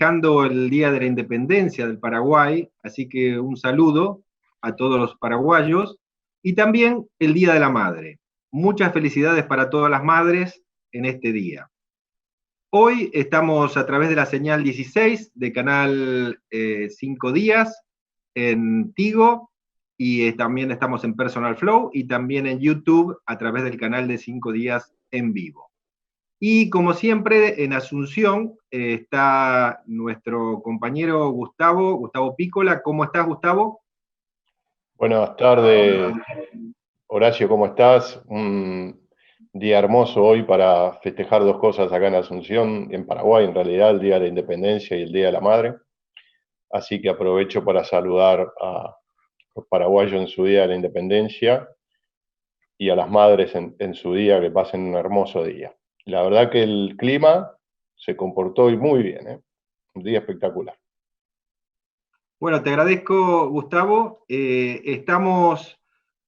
festejando el Día de la Independencia del Paraguay, así que un saludo a todos los paraguayos, y también el Día de la Madre. Muchas felicidades para todas las madres en este día. Hoy estamos a través de la señal 16 de Canal 5 Días en Tigo, y también estamos en Personal Flow, y también en YouTube a través del canal de 5 Días en vivo. Y como siempre, en Asunción está nuestro compañero Gustavo Pícola. ¿Cómo estás, Gustavo? Buenas tardes, Horacio, ¿cómo estás? Un día hermoso hoy para festejar dos cosas acá en Asunción, en Paraguay, en realidad, el Día de la Independencia y el Día de la Madre. Así que aprovecho para saludar a los paraguayos en su Día de la Independencia y a las madres en su día, que pasen un hermoso día. La verdad que el clima se comportó hoy muy bien, ¿eh? Un día espectacular. Bueno, te agradezco, Gustavo. Estamos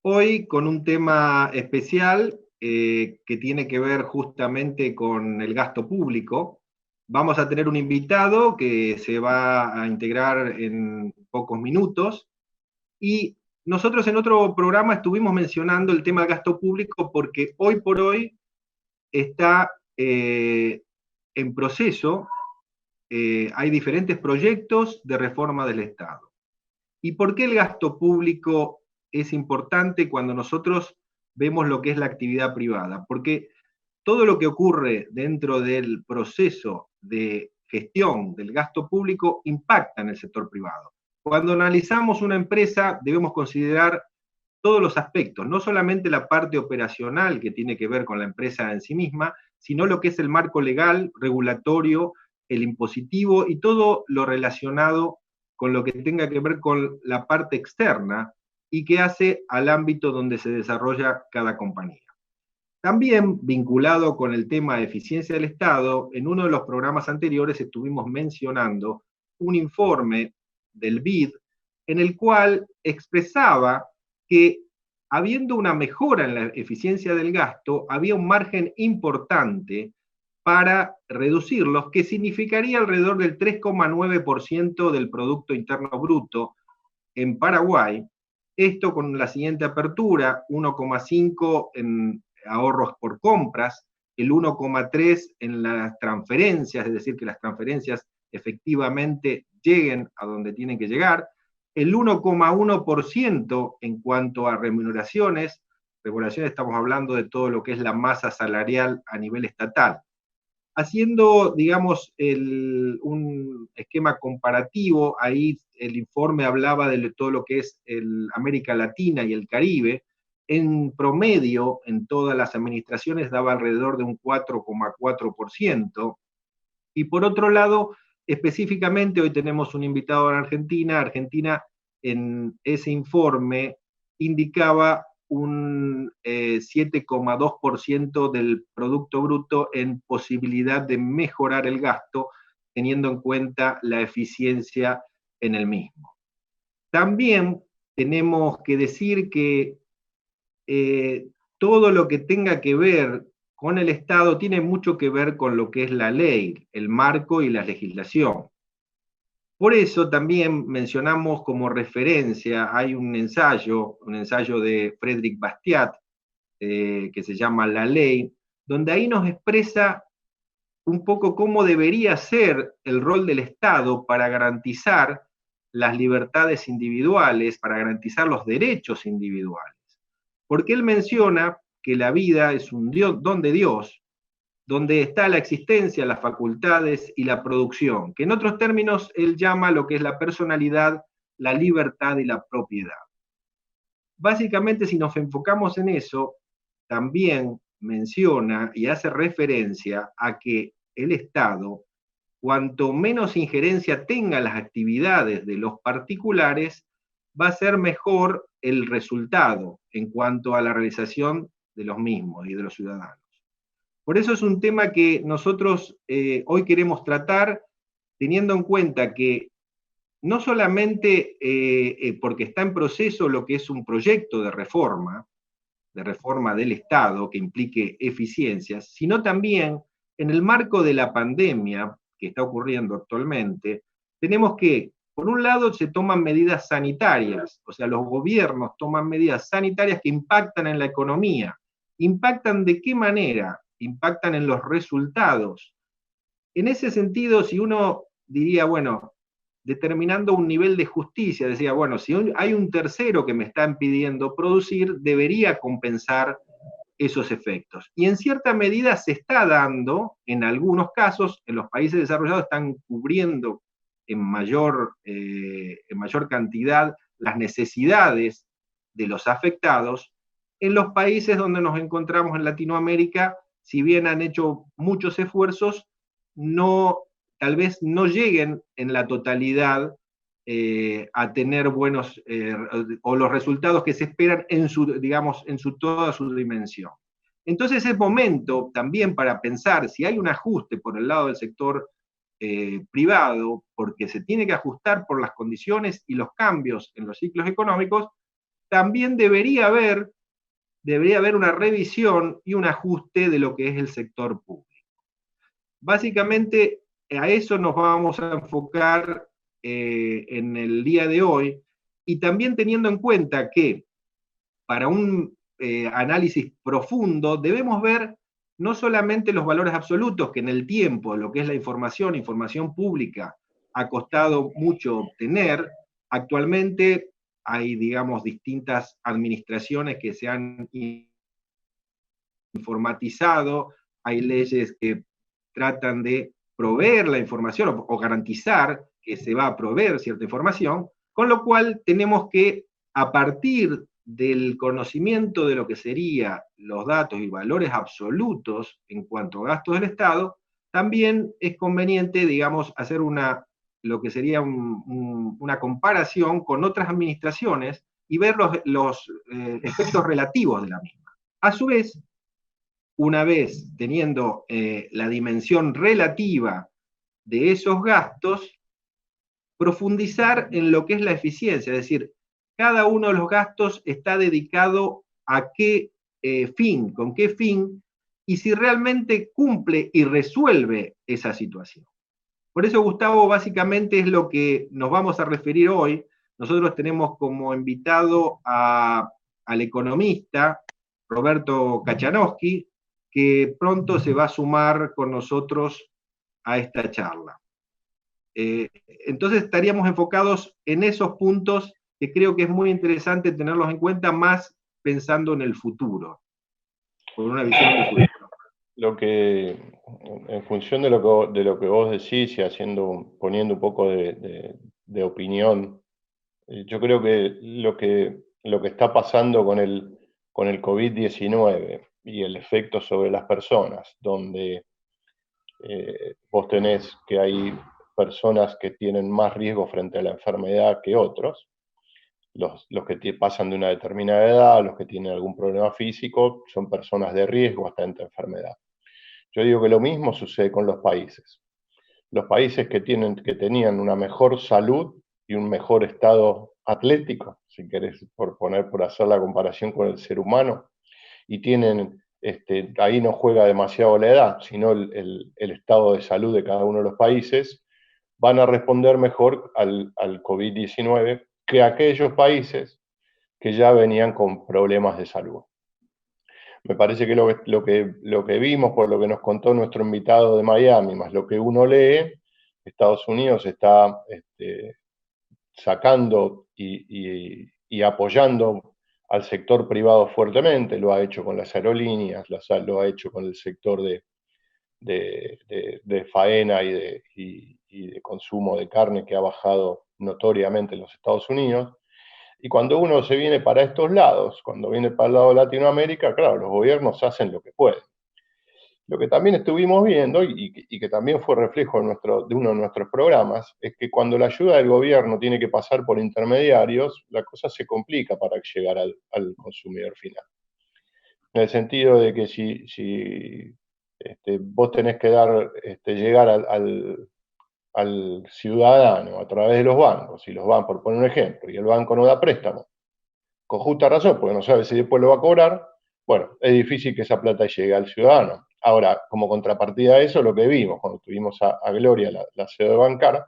hoy con un tema especial que tiene que ver justamente con el gasto público. Vamos a tener un invitado que se va a integrar en pocos minutos. Y nosotros en otro programa estuvimos mencionando el tema del gasto público porque hoy por hoy está en proceso, hay diferentes proyectos de reforma del Estado. ¿Y por qué el gasto público es importante cuando nosotros vemos lo que es la actividad privada? Porque todo lo que ocurre dentro del proceso de gestión del gasto público impacta en el sector privado. Cuando analizamos una empresa debemos considerar todos los aspectos, no solamente la parte operacional que tiene que ver con la empresa en sí misma, sino lo que es el marco legal, regulatorio, el impositivo y todo lo relacionado con lo que tenga que ver con la parte externa y que hace al ámbito donde se desarrolla cada compañía. También vinculado con el tema de eficiencia del Estado, en uno de los programas anteriores estuvimos mencionando un informe del BID en el cual expresaba que habiendo una mejora en la eficiencia del gasto, había un margen importante para reducirlos, que significaría alrededor del 3,9% del Producto Interno Bruto en Paraguay. Esto con la siguiente apertura: 1,5 en ahorros por compras, el 1,3 en las transferencias, es decir, que las transferencias efectivamente lleguen a donde tienen que llegar, el 1,1% en cuanto a remuneraciones, estamos hablando de todo lo que es la masa salarial a nivel estatal. Haciendo, digamos, un esquema comparativo, ahí el informe hablaba de todo lo que es América Latina y el Caribe. En promedio, en todas las administraciones daba alrededor de un 4,4%. Y por otro lado, específicamente, hoy tenemos un invitado en Argentina. Argentina, en ese informe, indicaba un 7,2% del Producto Bruto en posibilidad de mejorar el gasto, teniendo en cuenta la eficiencia en el mismo. También tenemos que decir que todo lo que tenga que ver con el Estado tiene mucho que ver con lo que es la ley, el marco y la legislación. Por eso también mencionamos como referencia, hay un ensayo de Frédéric Bastiat, que se llama La Ley, donde ahí nos expresa un poco cómo debería ser el rol del Estado para garantizar las libertades individuales, para garantizar los derechos individuales. Porque él menciona que la vida es un don de Dios, donde está la existencia, las facultades y la producción, que en otros términos él llama lo que es la personalidad, la libertad y la propiedad. Básicamente, si nos enfocamos en eso, también menciona y hace referencia a que el Estado, cuanto menos injerencia tenga en las actividades de los particulares, va a ser mejor el resultado en cuanto a la realización de los mismos y de los ciudadanos. Por eso es un tema que nosotros hoy queremos tratar, teniendo en cuenta que no solamente porque está en proceso lo que es un proyecto de reforma del Estado que implique eficiencias, sino también en el marco de la pandemia, que está ocurriendo actualmente, tenemos que, por un lado, se toman medidas sanitarias, o sea, los gobiernos toman medidas sanitarias que impactan en la economía. ¿Impactan de qué manera? Impactan en los resultados. En ese sentido, si uno diría, bueno, determinando un nivel de justicia, decía, bueno, si hay un tercero que me está impidiendo producir, debería compensar esos efectos. Y en cierta medida se está dando, en algunos casos, en los países desarrollados están cubriendo en mayor cantidad las necesidades de los afectados. En los países donde nos encontramos en Latinoamérica, si bien han hecho muchos esfuerzos, tal vez no lleguen en la totalidad a tener buenos, o los resultados que se esperan en toda su dimensión. Entonces es momento también para pensar si hay un ajuste por el lado del sector privado, porque se tiene que ajustar por las condiciones y los cambios en los ciclos económicos, también debería haber una revisión y un ajuste de lo que es el sector público. Básicamente a eso nos vamos a enfocar en el día de hoy, y también teniendo en cuenta que para un análisis profundo debemos ver no solamente los valores absolutos, que en el tiempo, lo que es la información pública, ha costado mucho obtener. Actualmente hay, digamos, distintas administraciones que se han informatizado, hay leyes que tratan de proveer la información o garantizar que se va a proveer cierta información, con lo cual tenemos que, a partir del conocimiento de lo que serían los datos y valores absolutos en cuanto a gastos del Estado, también es conveniente, digamos, hacer lo que sería una comparación con otras administraciones y ver los efectos relativos de la misma. A su vez, una vez teniendo la dimensión relativa de esos gastos, profundizar en lo que es la eficiencia, es decir, cada uno de los gastos está dedicado a qué fin, con qué fin, y si realmente cumple y resuelve esa situación. Por eso, Gustavo, básicamente es lo que nos vamos a referir hoy. Nosotros tenemos como invitado al economista Roberto Kachanowski, que pronto se va a sumar con nosotros a esta charla. Entonces estaríamos enfocados en esos puntos que creo que es muy interesante tenerlos en cuenta, más pensando en el futuro, con una visión de futuro. En función de lo que vos decís y poniendo un poco de opinión, yo creo que lo que está pasando con el COVID-19 y el efecto sobre las personas, donde vos tenés que hay personas que tienen más riesgo frente a la enfermedad que otros, los que pasan de una determinada edad, los que tienen algún problema físico, son personas de riesgo hasta esta enfermedad. Yo digo que lo mismo sucede con los países. Los países que tenían una mejor salud y un mejor estado atlético, si querés por hacer la comparación con el ser humano, y tienen, ahí no juega demasiado la edad, sino el estado de salud de cada uno de los países, van a responder mejor al COVID-19 que aquellos países que ya venían con problemas de salud. Me parece que lo que vimos, por lo que nos contó nuestro invitado de Miami, más lo que uno lee, Estados Unidos está sacando y apoyando al sector privado fuertemente, lo ha hecho con las aerolíneas, lo ha hecho con el sector de faena y de consumo de carne, que ha bajado notoriamente en los Estados Unidos. Y cuando uno se viene para estos lados, cuando viene para el lado de Latinoamérica, claro, los gobiernos hacen lo que pueden. Lo que también estuvimos viendo, y que también fue reflejo de uno de nuestros programas, es que cuando la ayuda del gobierno tiene que pasar por intermediarios, la cosa se complica para llegar al consumidor final. En el sentido de que si vos tenés que llegar al ciudadano a través de los bancos, y los bancos, por poner un ejemplo, y el banco no da préstamo, con justa razón, porque no sabe si después lo va a cobrar, bueno, es difícil que esa plata llegue al ciudadano. Ahora, como contrapartida a eso, lo que vimos cuando tuvimos a Gloria, la CEO de Bancar,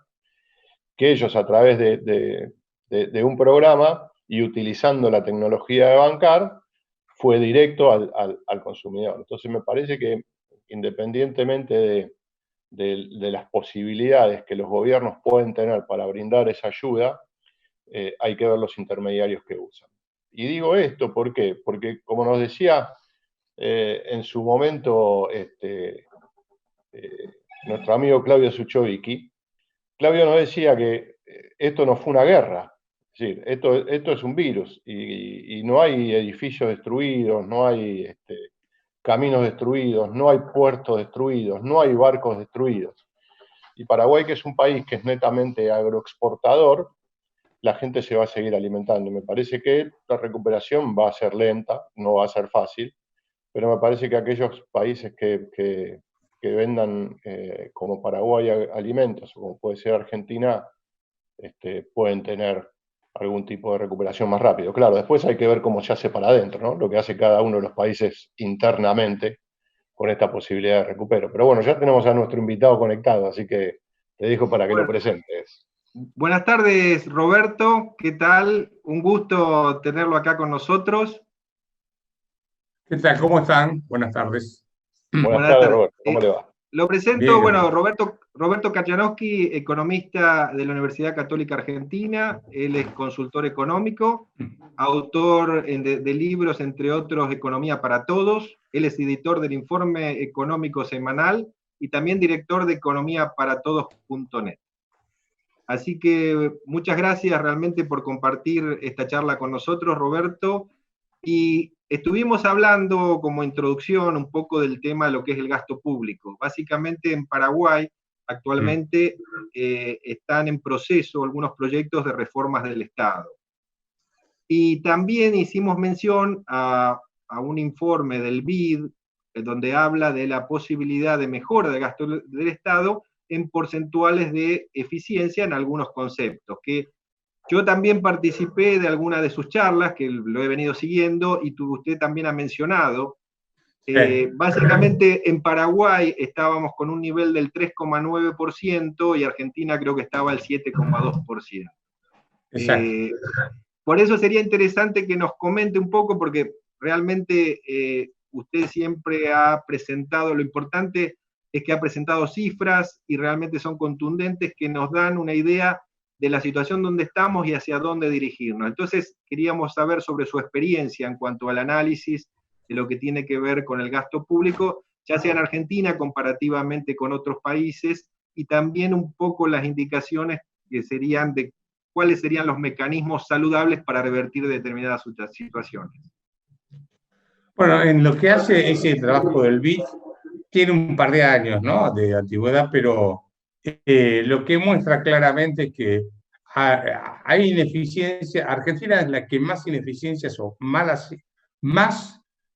que ellos a través de un programa y utilizando la tecnología de Bancar, fue directo al consumidor. Entonces me parece que independientemente de las posibilidades que los gobiernos pueden tener para brindar esa ayuda, hay que ver los intermediarios que usan. Y digo esto, ¿por qué? Porque, como nos decía en su momento nuestro amigo Claudio Suchovicki, Claudio nos decía que esto no fue una guerra, es decir, esto es un virus y no hay edificios destruidos, no hay caminos destruidos, no hay puertos destruidos, no hay barcos destruidos. Y Paraguay, que es un país que es netamente agroexportador, la gente se va a seguir alimentando. Me parece que la recuperación va a ser lenta, no va a ser fácil, pero me parece que aquellos países que vendan como Paraguay alimentos, o como puede ser Argentina, pueden tener algún tipo de recuperación más rápido. Claro, después hay que ver cómo se hace para adentro, ¿no? Lo que hace cada uno de los países internamente con esta posibilidad de recupero. Pero bueno, ya tenemos a nuestro invitado conectado, así que te dejo para que lo presentes. Buenas tardes, Roberto. ¿Qué tal? Un gusto tenerlo acá con nosotros. ¿Qué tal? ¿Cómo están? Buenas tardes. Buenas tardes, Roberto. ¿Cómo le va? Lo presento, bueno, Roberto Kaczanowski, economista de la Universidad Católica Argentina. Él es consultor económico, autor de libros, entre otros, Economía para Todos. Él es editor del Informe Económico Semanal y también director de economiaparatodos.net. Así que muchas gracias realmente por compartir esta charla con nosotros, Roberto. Y estuvimos hablando como introducción un poco del tema de lo que es el gasto público. Básicamente en Paraguay actualmente están en proceso algunos proyectos de reformas del Estado. Y también hicimos mención a un informe del BID, donde habla de la posibilidad de mejora del gasto del Estado en porcentuales de eficiencia en algunos conceptos, que yo también participé de alguna de sus charlas, que lo he venido siguiendo, y usted también ha mencionado. Básicamente en Paraguay estábamos con un nivel del 3,9% y Argentina creo que estaba al 7,2%. Por eso sería interesante que nos comente un poco, porque realmente usted siempre ha presentado, lo importante es que ha presentado cifras y realmente son contundentes que nos dan una idea de la situación donde estamos y hacia dónde dirigirnos. Entonces, queríamos saber sobre su experiencia en cuanto al análisis de lo que tiene que ver con el gasto público, ya sea en Argentina comparativamente con otros países, y también un poco las indicaciones que serían de cuáles serían los mecanismos saludables para revertir determinadas situaciones. Bueno, en lo que hace ese trabajo del BID, tiene un par de años, ¿no?, de antigüedad, pero lo que muestra claramente es que hay ineficiencia. Argentina es la que más ineficiencias o malas,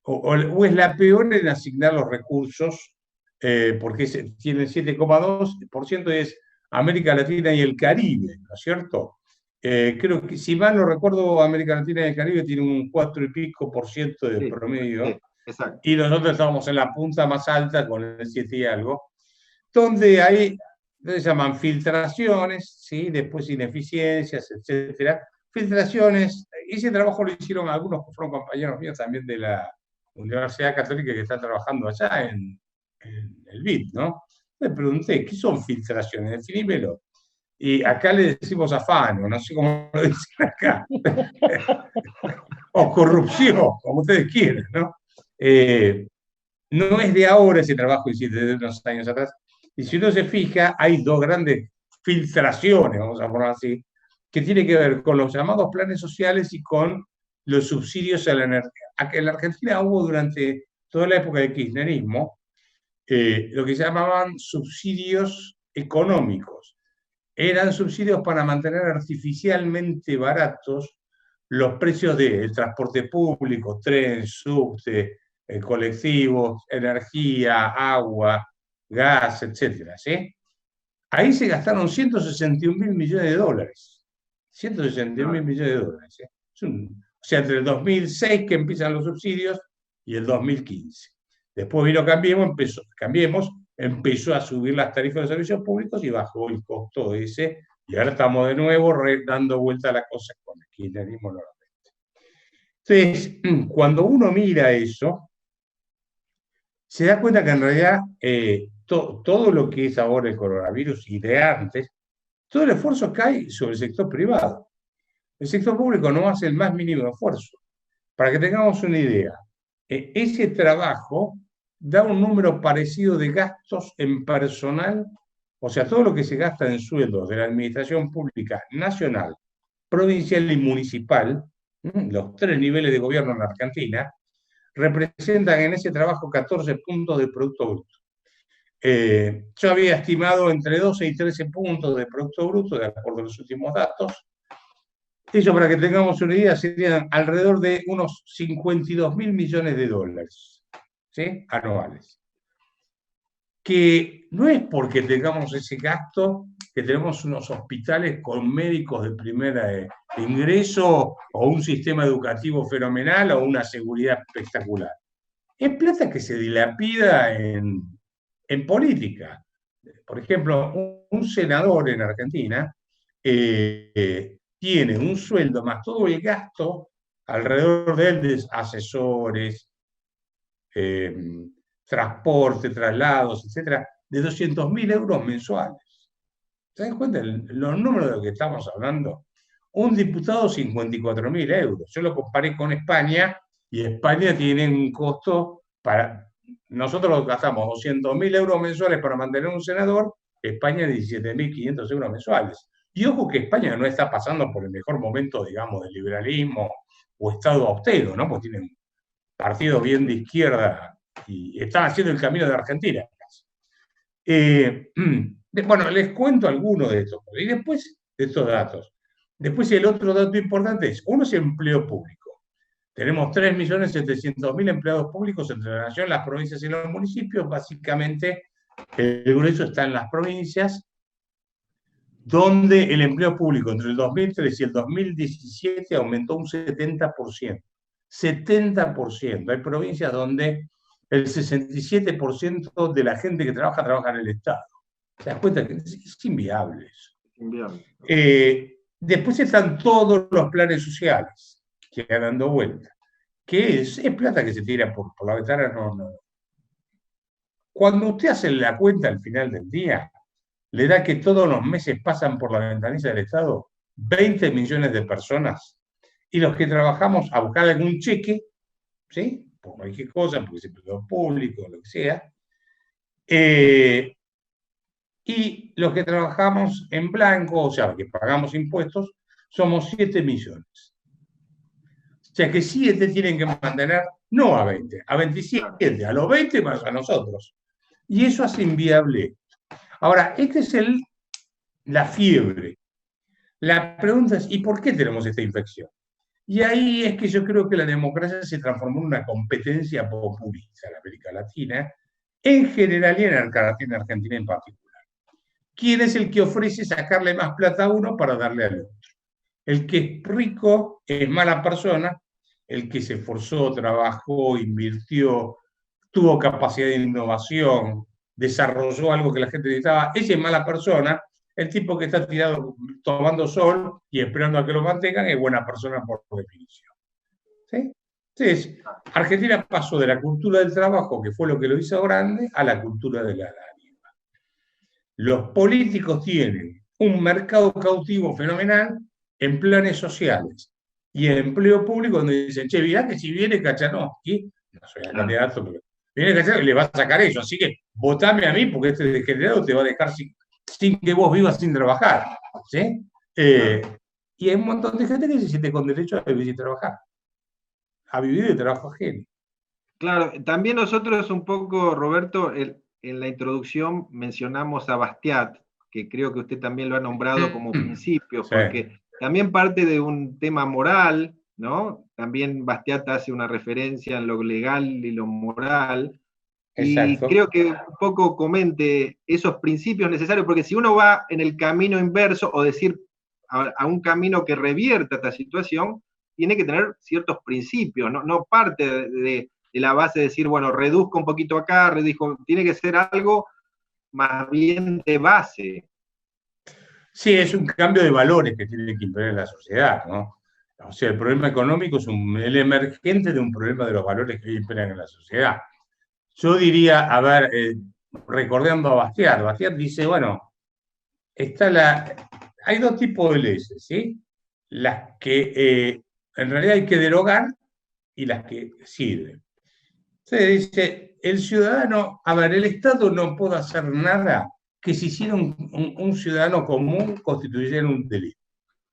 o es la peor en asignar los recursos, porque tiene el 7,2% es América Latina y el Caribe, ¿no es cierto? Creo que, si mal no recuerdo, América Latina y el Caribe tiene un 4 y pico por ciento de promedio. Sí, exacto. Y nosotros estamos en la punta más alta con el 7 y algo, donde hay, se llaman filtraciones, ¿sí? Después ineficiencias, etcétera. Filtraciones, ese trabajo lo hicieron algunos que fueron compañeros míos también de la Universidad Católica que están trabajando allá en el BID, ¿no? Le pregunté, ¿qué son filtraciones? Definímelo. Y acá le decimos afano, no sé cómo lo dicen acá. O corrupción, como ustedes quieran, ¿no? No es de ahora ese trabajo, es de unos años atrás. Y si uno se fija, hay dos grandes filtraciones, vamos a ponerlo así, que tiene que ver con los llamados planes sociales y con los subsidios a la energía. En la Argentina hubo durante toda la época del kirchnerismo lo que se llamaban subsidios económicos. Eran subsidios para mantener artificialmente baratos los precios del transporte público, tren, subte, colectivos, energía, agua, gas, etcétera, ¿sí? Ahí se gastaron 161.000 millones de dólares. 161.000 millones de dólares. ¿Sí? O sea, entre el 2006 que empiezan los subsidios y el 2015. Después vino Cambiemos, empezó a subir las tarifas de servicios públicos y bajó el costo ese, y ahora estamos de nuevo dando vuelta a las cosas con el kirchnerismo nuevamente. Entonces, cuando uno mira eso, se da cuenta que en realidad todo lo que es ahora el coronavirus y de antes, todo el esfuerzo cae sobre el sector privado. El sector público no hace el más mínimo esfuerzo. Para que tengamos una idea, ese trabajo da un número parecido de gastos en personal, o sea, todo lo que se gasta en sueldos de la administración pública nacional, provincial y municipal, los 3 niveles de gobierno en la Argentina, representan en ese trabajo 14 puntos del Producto Bruto. Yo había estimado entre 12 y 13 puntos de Producto Bruto, de acuerdo a los últimos datos. Eso, para que tengamos una idea, serían alrededor de unos 52.000 millones de dólares, ¿sí?, anuales. Que no es porque tengamos ese gasto que tenemos unos hospitales con médicos de primer ingreso o un sistema educativo fenomenal o una seguridad espectacular. Es plata que se dilapida en política. Por ejemplo, un senador en Argentina tiene un sueldo más todo el gasto alrededor de él de asesores, transporte, traslados, etcétera, de 200.000 euros mensuales. ¿Se dan cuenta los números de los que estamos hablando? Un diputado, 54.000 euros. Yo lo comparé con España, y España tiene un costo para... Nosotros gastamos 200.000 euros mensuales para mantener un senador, España 17.500 euros mensuales. Y ojo que España no está pasando por el mejor momento, digamos, del liberalismo o Estado austero, ¿no? Porque tienen partidos bien de izquierda y están haciendo el camino de Argentina. Bueno, les cuento algunos de estos, y después de estos datos. Después el otro dato importante es, uno es empleo público. Tenemos 3.700.000 empleados públicos entre la nación, las provincias y los municipios. Básicamente, el grueso está en las provincias, donde el empleo público entre el 2003 y el 2017 aumentó un 70%. 70%. Hay provincias donde el 67% de la gente que trabaja en el Estado. ¿Se das cuenta que es inviable eso? Inviable. Después están todos los planes sociales que van dando vuelta. Que es plata que se tira por la ventana. No. Cuando usted hace la cuenta al final del día, le da que todos los meses pasan por la ventanilla del Estado 20 millones de personas, y los que trabajamos a buscar algún cheque, ¿sí?, por cualquier cosa, porque es empleo público, lo que sea, y los que trabajamos en blanco, o sea, que pagamos impuestos, somos 7 millones. O sea que 7 tienen que mantener, no a 20, a 27, a los 20 más a nosotros. Y eso hace inviable. Ahora, esta es la fiebre. La pregunta es, ¿y por qué tenemos esta infección? Y ahí es que yo creo que la democracia se transformó en una competencia populista en América Latina, en general y en Argentina en particular. ¿Quién es el que ofrece sacarle más plata a uno para darle al otro? El que es rico es mala persona, el que se esforzó, trabajó, invirtió, tuvo capacidad de innovación, desarrolló algo que la gente necesitaba, ese es mala persona. El tipo que está tirado tomando sol y esperando a que lo mantengan es buena persona por definición. ¿Sí? Entonces, Argentina pasó de la cultura del trabajo, que fue lo que lo hizo grande, a la cultura de la dádiva. Los políticos tienen un mercado cautivo fenomenal en planes sociales y en empleo público, donde dicen, che, mirá que si viene Kachanowski, no soy el candidato, pero viene Kachanowski, le va a sacar eso, así que votame a mí porque este degenerado te va a dejar sin que vos vivas sin trabajar, ¿sí? Y hay un montón de gente que se siente con derecho a vivir sin trabajar, a vivir de trabajo ajeno. Claro, también nosotros un poco, Roberto, en la introducción mencionamos a Bastiat, que creo que usted también lo ha nombrado como principio, sí, porque también parte de un tema moral, ¿no? También Bastiat hace una referencia en lo legal y lo moral. Exacto. Y creo que un poco comente esos principios necesarios, porque si uno va en el camino inverso, o decir, a un camino que revierta esta situación, tiene que tener ciertos principios, no parte de la base de decir, bueno, reduzco un poquito acá, tiene que ser algo más bien de base. Sí, es un cambio de valores que tiene que imperar en la sociedad, ¿no? O sea, el problema económico es el emergente de un problema de los valores que imperan en la sociedad. Yo diría, a ver, recordando a Bastiat dice, bueno, hay dos tipos de leyes, ¿sí? Las que en realidad hay que derogar y las que sirven. Se dice, el ciudadano, a ver, el Estado no puede hacer nada que si hiciera un ciudadano común constituyera un delito.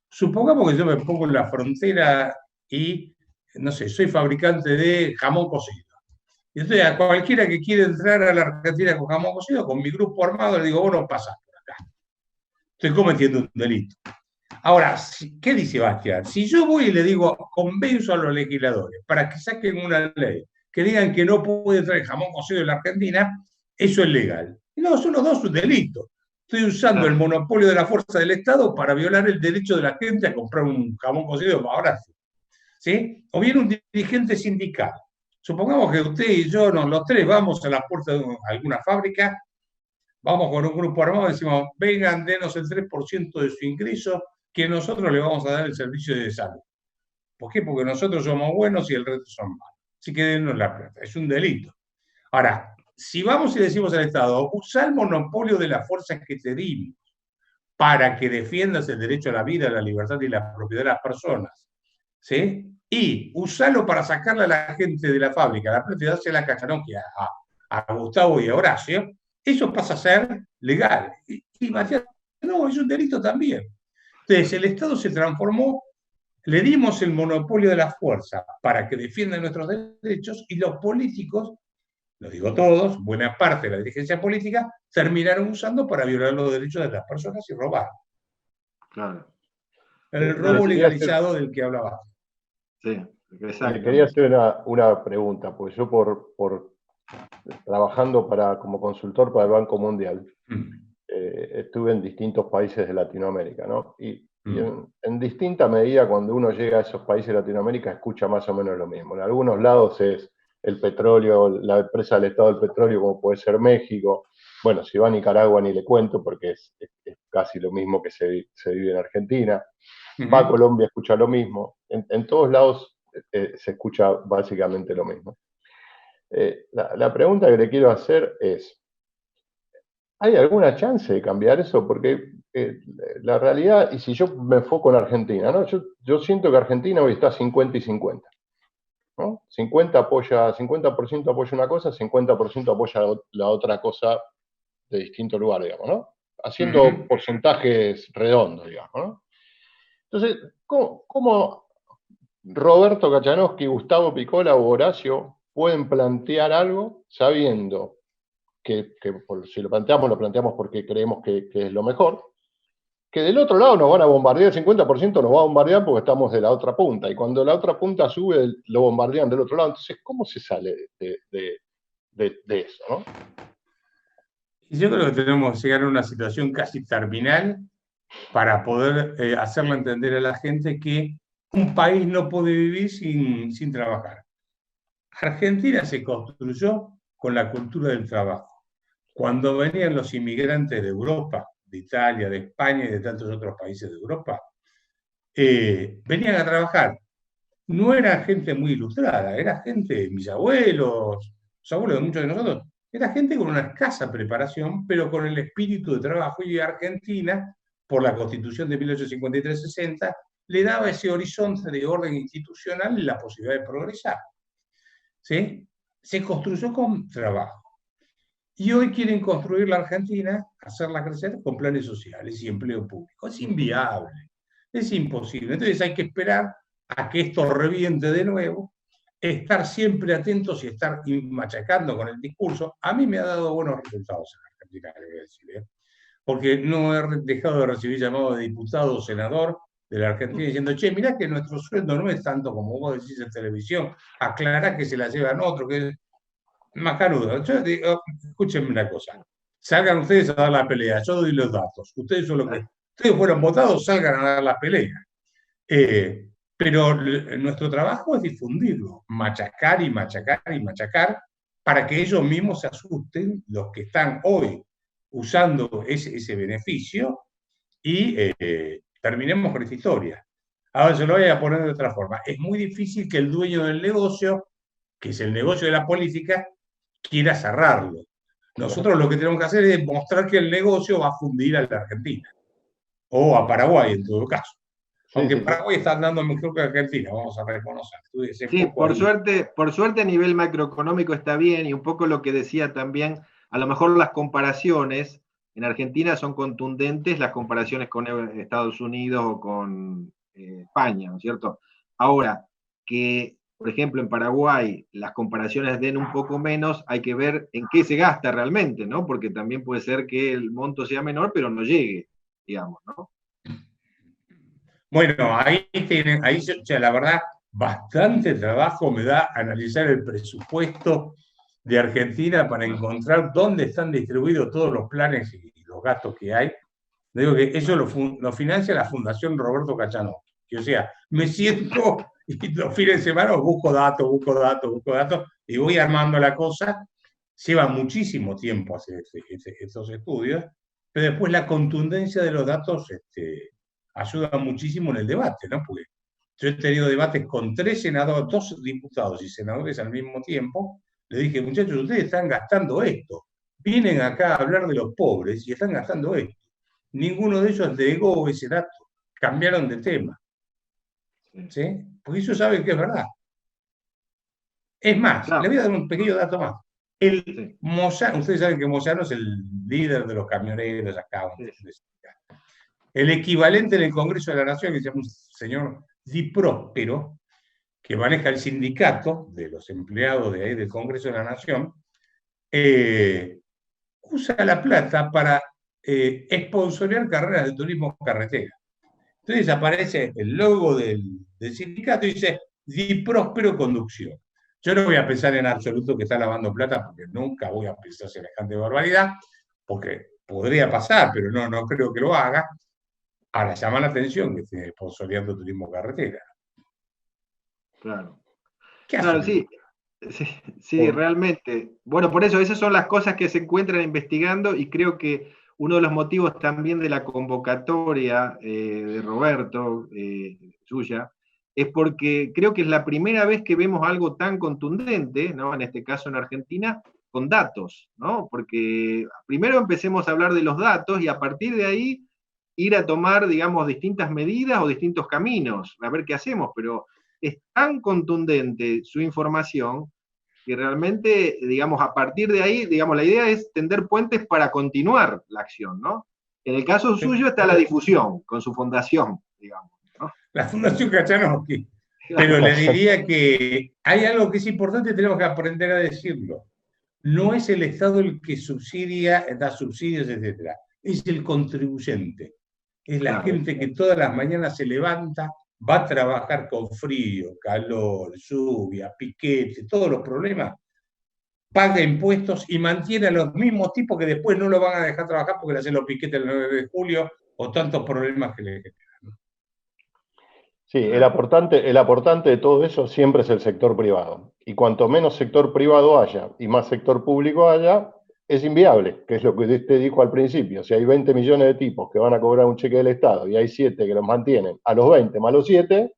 Supongamos que yo me pongo en la frontera y, no sé, soy fabricante de jamón cocido. Y entonces a cualquiera que quiera entrar a la Argentina con jamón cocido, con mi grupo armado, le digo, vos no pasás por acá. Estoy cometiendo un delito. Ahora, ¿qué dice Bastián? Si yo voy y le digo, convenzo a los legisladores para que saquen una ley que digan que no puede traer jamón cocido en la Argentina, eso es legal. No, son los dos un delito. Estoy usando el monopolio de la fuerza del Estado para violar el derecho de la gente a comprar un jamón cocido más barato. ¿Sí? O bien un dirigente sindical. Supongamos que usted y yo, los tres, vamos a la puerta de alguna fábrica, vamos con un grupo armado y decimos, vengan, denos el 3% de su ingreso, que nosotros le vamos a dar el servicio de salud. ¿Por qué? Porque nosotros somos buenos y el resto son malos. Así que denos la plata. Es un delito. Ahora, si vamos y decimos al Estado, usa el monopolio de las fuerzas que te dimos para que defiendas el derecho a la vida, la libertad y la propiedad de las personas, ¿sí? Y usarlo para sacarle a la gente de la fábrica la plata y dársela a Cachanowski, a Gustavo y a Horacio, eso pasa a ser legal. Y Matías, no, es un delito también. Entonces, el Estado se transformó, le dimos el monopolio de la fuerza para que defiendan nuestros derechos y los políticos, lo digo todos, buena parte de la dirigencia política, terminaron usando para violar los derechos de las personas y robar. Claro. El robo legalizado del que hablaba. Sí, exacto. Quería hacer una pregunta, porque yo por trabajando como consultor para el Banco Mundial, estuve en distintos países de Latinoamérica, ¿no? Y en distinta medida, cuando uno llega a esos países de Latinoamérica, escucha más o menos lo mismo. En algunos lados es el petróleo, la empresa del Estado del Petróleo, como puede ser México. Bueno, si va a Nicaragua ni le cuento, porque es casi lo mismo que se vive en Argentina. Va a Colombia, escucha lo mismo. En todos lados se escucha básicamente lo mismo. La pregunta que le quiero hacer es, ¿hay alguna chance de cambiar eso? Porque la realidad, y si yo me enfoco en Argentina, ¿no? Yo siento que Argentina hoy está 50 y 50. ¿No? 50% apoya una cosa, 50% apoya la otra cosa de distinto lugar, digamos, ¿no? Haciendo porcentajes redondos, digamos, ¿no? Entonces, ¿cómo Roberto Cachanowski, Gustavo Piccola o Horacio pueden plantear algo sabiendo que si lo planteamos porque creemos que es lo mejor, que del otro lado nos van a bombardear, el 50% nos va a bombardear porque estamos de la otra punta, y cuando la otra punta sube, lo bombardean del otro lado. Entonces, ¿cómo se sale de eso, no? Yo creo que tenemos que llegar a una situación casi terminal para poder hacerle entender a la gente que un país no puede vivir sin trabajar. Argentina se construyó con la cultura del trabajo. Cuando venían los inmigrantes de Europa, de Italia, de España y de tantos otros países de Europa, venían a trabajar. No era gente muy ilustrada, era gente, mis abuelos, los abuelos de muchos de nosotros, era gente con una escasa preparación, pero con el espíritu de trabajo. Y Argentina, por la Constitución de 1853-60, le daba ese horizonte de orden institucional y la posibilidad de progresar. ¿Sí? Se construyó con trabajo. Y hoy quieren construir la Argentina, hacerla crecer con planes sociales y empleo público. Es inviable, es imposible. Entonces hay que esperar a que esto reviente de nuevo, estar siempre atentos y estar machacando con el discurso. A mí me ha dado buenos resultados en Argentina, le voy a decir, porque no he dejado de recibir llamados de diputado o senador de la Argentina diciendo, che, mirá que nuestro sueldo no es tanto como vos decís en televisión, aclará que se la llevan otro, que es macanudo. Yo digo, escúchenme una cosa, salgan ustedes a dar la pelea, yo doy los datos, ustedes son los que, ustedes fueron votados, salgan a dar la pelea. pero nuestro trabajo es difundirlo, machacar y machacar y machacar para que ellos mismos se asusten, los que están hoy usando ese beneficio, y terminemos con esta historia. Ahora se lo voy a poner de otra forma. Es muy difícil que el dueño del negocio, que es el negocio de la política, quiera cerrarlo. Nosotros lo que tenemos que hacer es demostrar que el negocio va a fundir a la Argentina, o a Paraguay en todo caso. Sí, Aunque sí, sí. Paraguay está andando mejor que Argentina, vamos a reconocer. Sí, por suerte a nivel macroeconómico está bien, y un poco lo que decía también, a lo mejor las comparaciones en Argentina son contundentes, las comparaciones con Estados Unidos o con España, ¿no es cierto? Ahora, que por ejemplo en Paraguay las comparaciones den un poco menos, hay que ver en qué se gasta realmente, ¿no? Porque también puede ser que el monto sea menor, pero no llegue, digamos, ¿no? Bueno, ahí la verdad, bastante trabajo me da analizar el presupuesto de Argentina para encontrar dónde están distribuidos todos los planes y los gastos que hay. Digo que eso lo financia la Fundación Roberto Cachano. O sea, me siento y los fines de semana busco datos, y voy armando la cosa. Lleva muchísimo tiempo hacer estos estudios, pero después la contundencia de los datos ayuda muchísimo en el debate, ¿no? Porque yo he tenido debates con 3 senadores, 2 diputados y senadores al mismo tiempo. Le dije, muchachos, ustedes están gastando esto. Vienen acá a hablar de los pobres y están gastando esto. Ninguno de ellos negó ese dato. Cambiaron de tema. ¿Sí? Porque ellos saben que es verdad. Es más, Claro. le voy a dar un pequeño dato más. Moyano, ustedes saben que Moyano es el líder de los camioneros acá. Sí. El equivalente en el Congreso de la Nación, que se llama un señor Di Próspero, que maneja el sindicato de los empleados de ahí del Congreso de la Nación, usa la plata para sponsorear carreras de turismo carretera. Entonces aparece el logo del sindicato y dice Di Próspero Conducción. Yo no voy a pensar en absoluto que está lavando plata, porque nunca voy a pensar semejante barbaridad, porque podría pasar, pero no creo que lo haga. Ahora llama la atención que esté sponsoreando turismo carretera. Claro. ¿Qué Claro, hacen? sí, realmente. Bueno, por eso esas son las cosas que se encuentran investigando, y creo que uno de los motivos también de la convocatoria de Roberto, suya, es porque creo que es la primera vez que vemos algo tan contundente, ¿no? En este caso en Argentina, con datos, ¿no? Porque primero empecemos a hablar de los datos y a partir de ahí ir a tomar, digamos, distintas medidas o distintos caminos, a ver qué hacemos, pero es tan contundente su información que realmente, digamos, a partir de ahí, digamos, la idea es tender puentes para continuar la acción, ¿no? En el caso suyo está la difusión con su fundación, digamos, ¿no? La Fundación Cachanowski. Pero le diría que hay algo que es importante, tenemos que aprender a decirlo. No es el Estado el que subsidia, da subsidios, etc. Es el contribuyente. Es la gente que todas las mañanas se levanta, va a trabajar con frío, calor, lluvia, piquete, todos los problemas, paga impuestos y mantiene a los mismos tipos que después no lo van a dejar trabajar porque le hacen los piquetes el 9 de julio o tantos problemas que le generan. Sí, el aportante de todo eso siempre es el sector privado. Y cuanto menos sector privado haya y más sector público haya, es inviable, que es lo que usted dijo al principio. Si hay 20 millones de tipos que van a cobrar un cheque del Estado y hay 7 que los mantienen, a los 20 más los 7,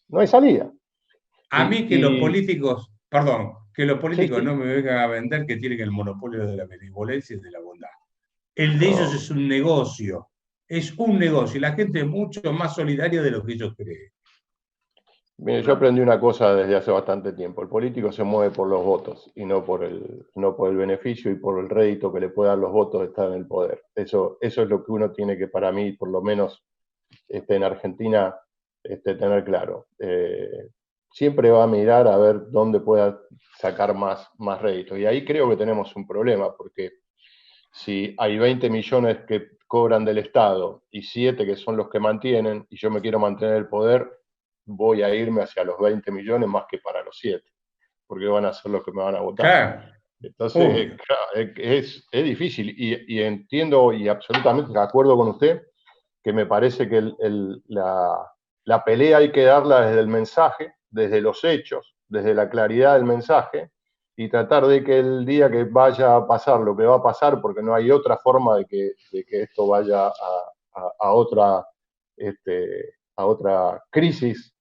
no hay salida. A mí que los políticos, Sí, no sí. me vengan a vender que tienen el monopolio de la benevolencia y de la bondad. El de ellos es un negocio, y la gente es mucho más solidaria de lo que ellos creen. Mire, yo aprendí una cosa desde hace bastante tiempo. El político se mueve por los votos y no por el beneficio y por el rédito que le puedan dar los votos de estar en el poder. Eso es lo que uno tiene que, para mí, por lo menos en Argentina, tener claro. Siempre va a mirar a ver dónde pueda sacar más rédito. Y ahí creo que tenemos un problema, porque si hay 20 millones que cobran del Estado y 7 que son los que mantienen, y yo me quiero mantener el poder, voy a irme hacia los 20 millones más que para los 7, porque van a ser los que me van a votar. Claro. Entonces, claro, es difícil, y entiendo y absolutamente de acuerdo con usted que me parece que la la pelea hay que darla desde el mensaje, desde los hechos, desde la claridad del mensaje, y tratar de que el día que vaya a pasar lo que va a pasar, porque no hay otra forma de que esto vaya a otra crisis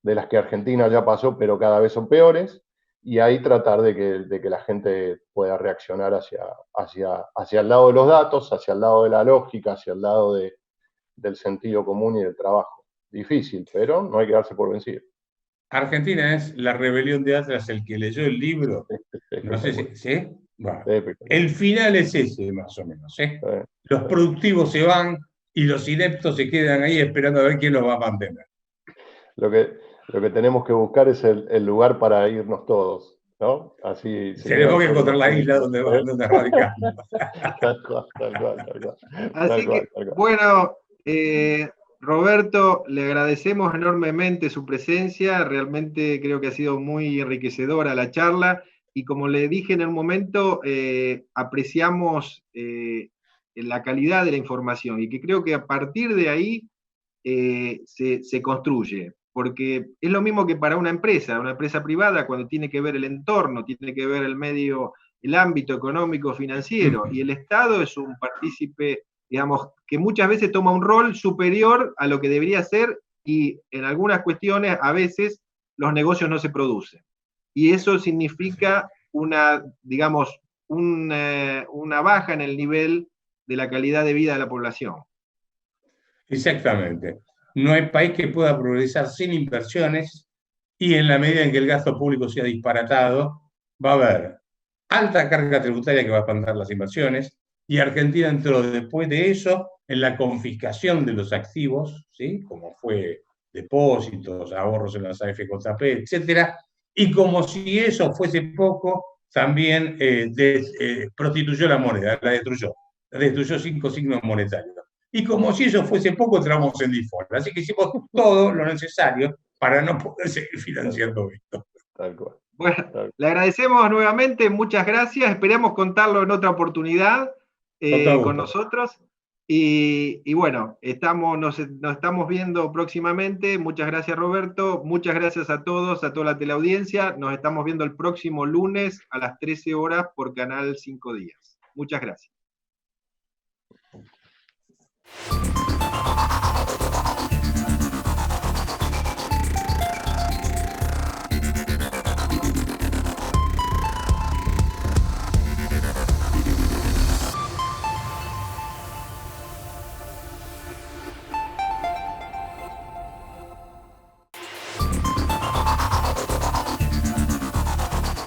de las que Argentina ya pasó, pero cada vez son peores, y ahí tratar de que la gente pueda reaccionar hacia el lado de los datos, hacia el lado de la lógica, hacia el lado del sentido común y del trabajo. Difícil, pero no hay que darse por vencido. Argentina es la rebelión de Atlas, el que leyó el libro. No sé si, ¿sí? Bueno, el final es ese, más o menos. Los productivos se van y los ineptos se quedan ahí esperando a ver quién los va a mantener. Lo que tenemos que buscar es el lugar para irnos todos, ¿no? Así, tenemos que encontrar la isla donde radicamos. Tal cual. Así que, bueno, Roberto, le agradecemos enormemente su presencia, realmente creo que ha sido muy enriquecedora la charla, y como le dije en el momento, apreciamos la calidad de la información, y que creo que a partir de ahí se construye, porque es lo mismo que para una empresa privada, cuando tiene que ver el entorno, tiene que ver el medio, el ámbito económico, financiero, y el Estado es un partícipe, digamos, que muchas veces toma un rol superior a lo que debería ser, y en algunas cuestiones, a veces, los negocios no se producen. Y eso significa digamos, una baja en el nivel de la calidad de vida de la población. Exactamente. No hay país que pueda progresar sin inversiones, y en la medida en que el gasto público sea disparatado, va a haber alta carga tributaria que va a espantar las inversiones, y Argentina entró después de eso en la confiscación de los activos, ¿sí? Como fue depósitos, ahorros en las AFJP, etcétera, y como si eso fuese poco, también prostituyó la moneda, la destruyó 5 signos monetarios. Y como si eso fuese poco, entramos en default. Así que hicimos todo lo necesario para no poder seguir financiando esto. Tal cual. Bueno, le agradecemos nuevamente, muchas gracias, esperemos contarlo en otra oportunidad con nosotros, y bueno, nos estamos viendo próximamente. Muchas gracias, Roberto, muchas gracias a todos, a toda la teleaudiencia, nos estamos viendo el próximo lunes a las 13 horas por Canal 5 Días. Muchas gracias.